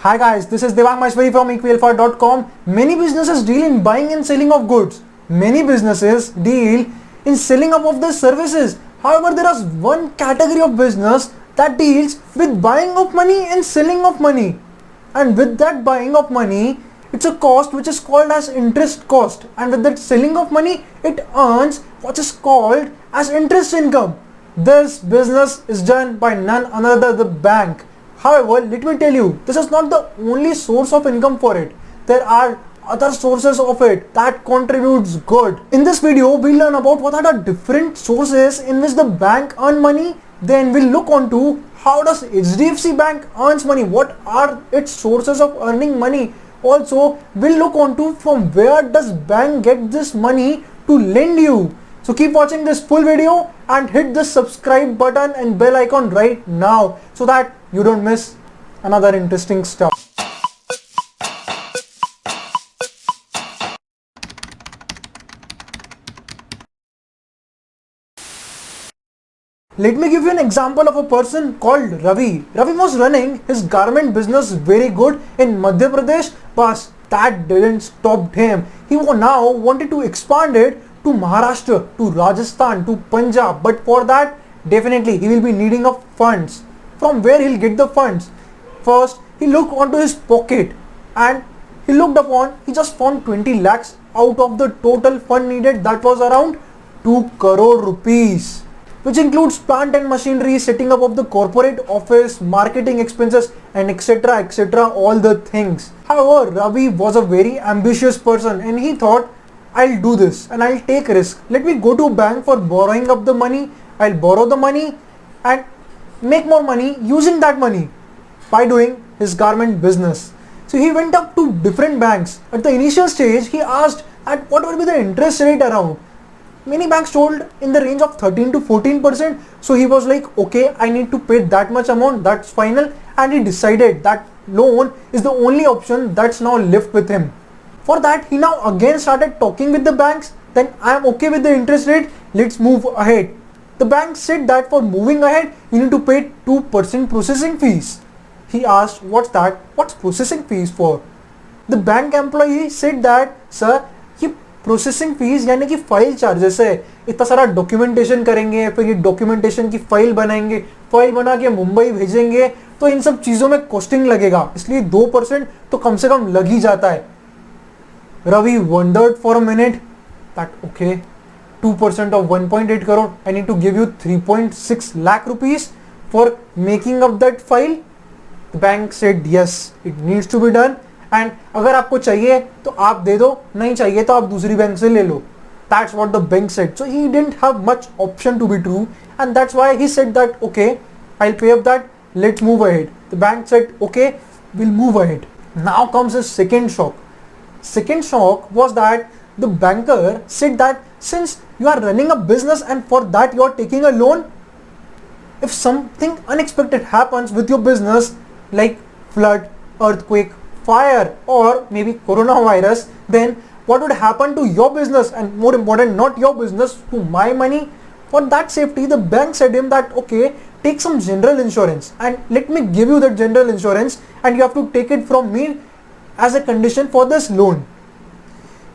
Hi guys, this is Devang from eqalpha.com. Many businesses deal in buying and selling of goods. Many businesses deal in selling up of the services. However, there is one category of business that deals with buying of money and selling of money. And with that buying of money, it's a cost which is called as interest cost. And with that selling of money, it earns what is called as interest income. This business is done by none other than the bank. However, let me tell you, this is not the only source of income for it. There are other sources of it that contributes good. In this video, we'll learn about what are the different sources in which the bank earn money. Then we'll look on to how does HDFC Bank earns money, what are its sources of earning money. Also, we'll look on to from where does bank get this money to lend you. So keep watching this full video and hit the subscribe button and bell icon right now so that you don't miss another interesting stuff. Let me give you an example of a person called Ravi. Ravi was running his garment business very good in Madhya Pradesh, but that didn't stop him. He now wanted to expand it to Maharashtra, to Rajasthan, to Punjab, but for that definitely he will be needing of funds. From where he'll get the funds? First, he looked onto his pocket and he looked upon, he just found 20 lakhs out of the total fund needed, that was around 2 crore rupees, which includes plant and machinery, setting up of the corporate office, marketing expenses and etc, all the things. However, Ravi was a very ambitious person and he thought, I'll do this and I'll take risk. Let me go to bank for borrowing up the money. I'll borrow the money and make more money using that money by doing his garment business. So he went up to different banks. At the initial stage, he asked at what will be the interest rate around. Many banks told in the range of 13 to 14%. So he was like, okay, I need to pay that much amount, that's final. And he decided that loan is the only option that's now left with him. For that, he now again started talking with the banks. Then I am okay with the interest rate, let's move ahead. The bank said that for moving ahead, you need to pay 2% processing fees. He asked, what's that? What's processing fees for? The bank employee said that, sir, ये processing fees यानी कि file charges है. इतना सारा documentation करेंगे, फिर ये documentation की फाइल बनाएंगे, फाइल बना के मुंबई भेजेंगे, तो इन सब चीज़ों में कॉस्टिंग लगेगा, इसलिए 2% तो कम से कम लग ही जाता है. Ravi wondered for a minute that okay, 2% of 1.8 crore, I need to give you 3.6 lakh rupees for making up that file. The bank said yes, it needs to be done and अगर आपको चाहिए तो आप दे दो, नहीं चाहिए तो आप दूसरी बैंक से ले लो. That's what the bank said. So he didn't have much option to be true and that's why he said that okay, I'll pay up that, let's move ahead. The bank said okay, we'll move ahead. Now comes his second shock. Second shock was that the banker said that since you are running a business and for that you are taking a loan, if something unexpected happens with your business like flood, earthquake, fire or maybe coronavirus, then what would happen to your business and more important not your business, to my money? For that safety, the bank said him that okay, take some general insurance and let me give you that general insurance and you have to take it from me as a condition for this loan.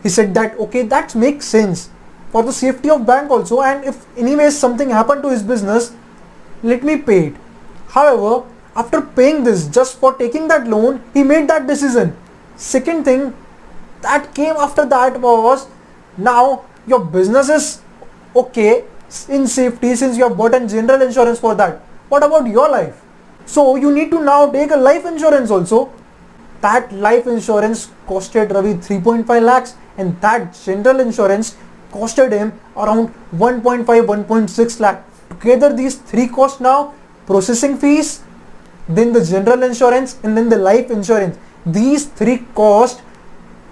He said that okay, that makes sense for the safety of bank also, and if anyways something happened to his business, let me pay it. However, after paying this just for taking that loan, he made that decision. Second thing that came after that was, now your business is okay in safety since you have bought a general insurance for that. What about your life? So you need to now take a life insurance also. That life insurance costed Ravi 3.5 lakhs and that general insurance costed him around 1.6 lakh. Together these three costs now, processing fees, then the general insurance and then the life insurance. These three cost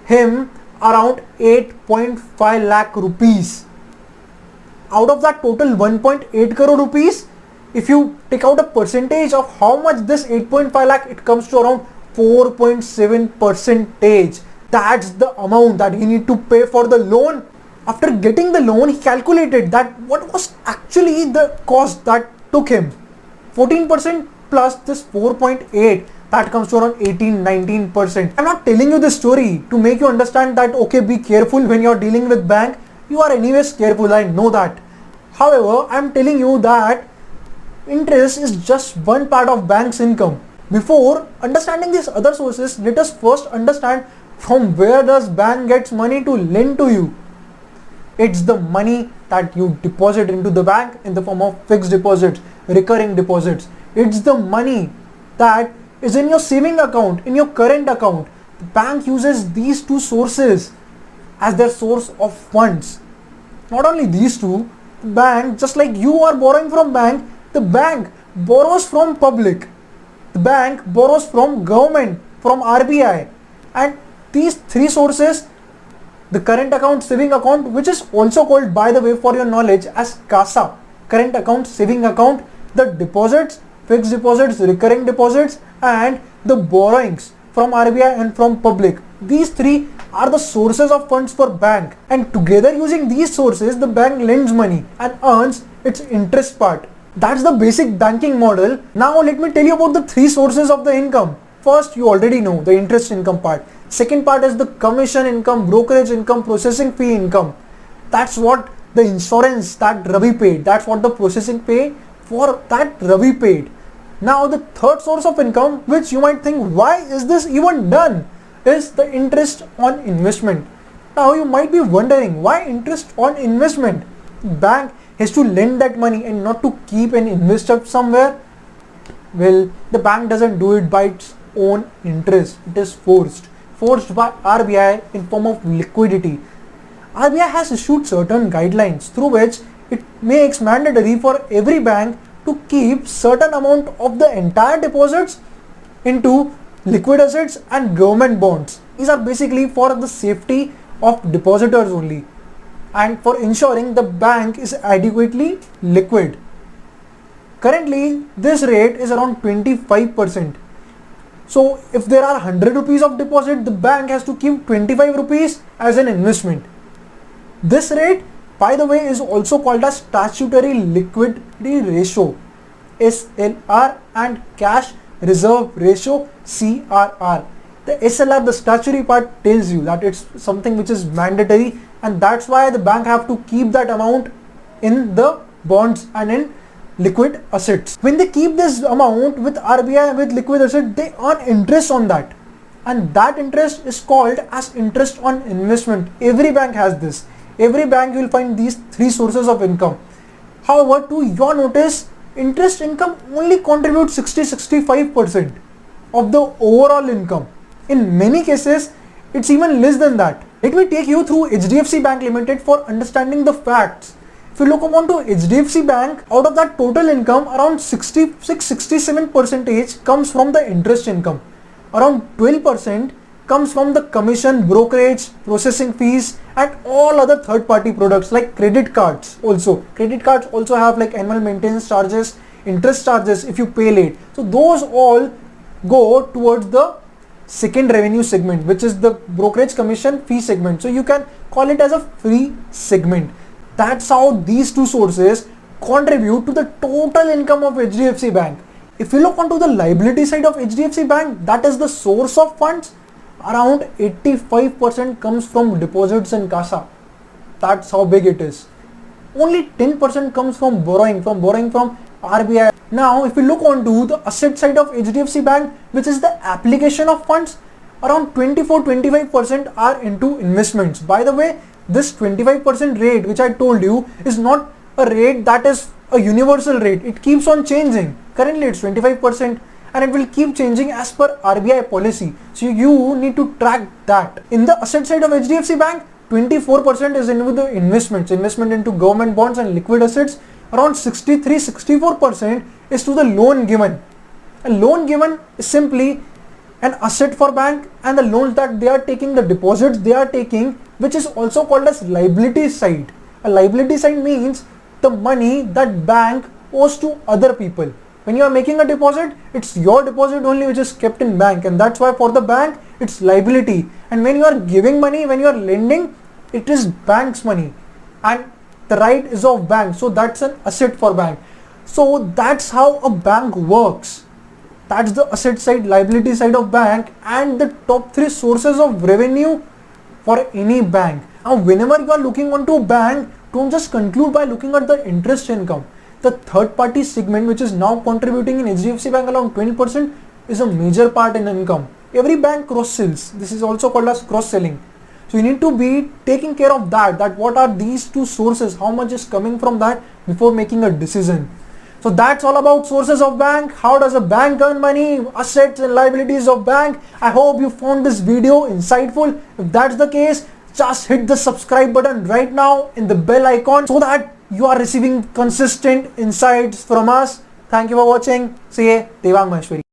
him around 8.5 lakh rupees. Out of that total 1.8 crore rupees, if you take out a percentage of how much this 8.5 lakh, it comes to around 4.7%. That's the amount that he need to pay for the loan. After getting the loan, he calculated that what was actually the cost that took him. 14% plus this 4.8, that comes to around 18-19%. I'm not telling you this story to make you understand that okay, be careful when you're dealing with bank. You are anyways careful, I know that. However, I'm telling you that interest is just one part of bank's income. Before understanding these other sources, let us first understand from where does bank gets money to lend to you. It's the money that you deposit into the bank in the form of fixed deposits, recurring deposits. It's the money that is in your saving account, in your current account. The bank uses these two sources as their source of funds. Not only these two, the bank, just like you are borrowing from bank, the bank borrows from public. The bank borrows from government, from RBI. And these three sources, the current account, saving account, which is also called, by the way, for your knowledge, as CASA, current account, saving account, the deposits, fixed deposits, recurring deposits, and the borrowings from RBI and from public. These three are the sources of funds for bank, and together using these sources, the bank lends money and earns its interest part. That's the basic banking model. Now let me tell you about the three sources of the income. First, you already know the interest income part. Second part is the commission income, brokerage income, processing fee income. That's what the insurance that Ravi paid. That's what the processing fee for that Ravi paid. Now the third source of income, which you might think, why is this even done, is the interest on investment. Now you might be wondering, why interest on investment? Bank has to lend that money and not to keep and invest it somewhere. Well, the bank doesn't do it by its own interest. It is forced by RBI in form of liquidity. RBI has issued certain guidelines through which it makes mandatory for every bank to keep certain amount of the entire deposits into liquid assets and government bonds. These are basically for the safety of depositors only and for ensuring the bank is adequately liquid. Currently, this rate is around 25%. So if there are 100 rupees of deposit, the bank has to keep 25 rupees as an investment. This rate, by the way, is also called as statutory liquidity ratio, SLR, and cash reserve ratio, CRR. The SLR, the statutory part, tells you that it's something which is mandatory, and that's why the bank have to keep that amount in the bonds and in liquid assets. When they keep this amount with RBI with liquid assets, they earn interest on that, and that interest is called as interest on investment. Every bank has this. Every bank you will find these three sources of income. However, to your notice, interest income only contributes 60-65% of the overall income. In many cases, it's even less than that. Let me take you through HDFC Bank Limited for understanding the facts. If you look upon to HDFC Bank, out of that total income, around 66-67% comes from the interest income. Around 12% comes from the commission, brokerage, processing fees, and all other third-party products like credit cards also. Credit cards also have like annual maintenance charges, interest charges if you pay late. So those all go towards the second revenue segment, which is the brokerage commission fee segment. So you can call it as a free segment. That's how these two sources contribute to the total income of HDFC Bank. If you look onto the liability side of HDFC Bank, that is the source of funds. Around 85% comes from deposits in CASA. That's how big it is. Only 10% comes from borrowing from RBI. Now, if you look onto the asset side of HDFC Bank, which is the application of funds, around 24-25% are into investments. By the way, this 25% rate which I told you is not a rate that is a universal rate. It keeps on changing. Currently, it's 25%. And it will keep changing as per RBI policy. So you need to track that. In the asset side of HDFC Bank, 24% is into the investment into government bonds and liquid assets. Around 63-64% is to the loan given. A loan given is simply an asset for bank, and the loans that they are taking, the deposits they are taking, which is also called as liability side. A liability side means the money that bank owes to other people. When you are making a deposit, it's your deposit only which is kept in bank, and that's why for the bank it's liability. And when you are giving money, when you are lending, it is bank's money and the right is of bank. So that's an asset for bank. So that's how a bank works. That's the asset side, liability side of bank, and the top 3 sources of revenue for any bank. Now whenever you are looking onto a bank, don't just conclude by looking at the interest income. The third party segment, which is now contributing in HDFC Bank around 20%, is a major part in income. Every bank cross sells. This is also called as cross selling. So you need to be taking care of that what are these 2 sources, how much is coming from that before making a decision. So that's all about sources of bank. How does a bank earn money, assets and liabilities of bank. I hope you found this video insightful. If that's the case, just hit the subscribe button right now in the bell icon so that you are receiving consistent insights from us. Thank you for watching. See you, Devang Maheshwari.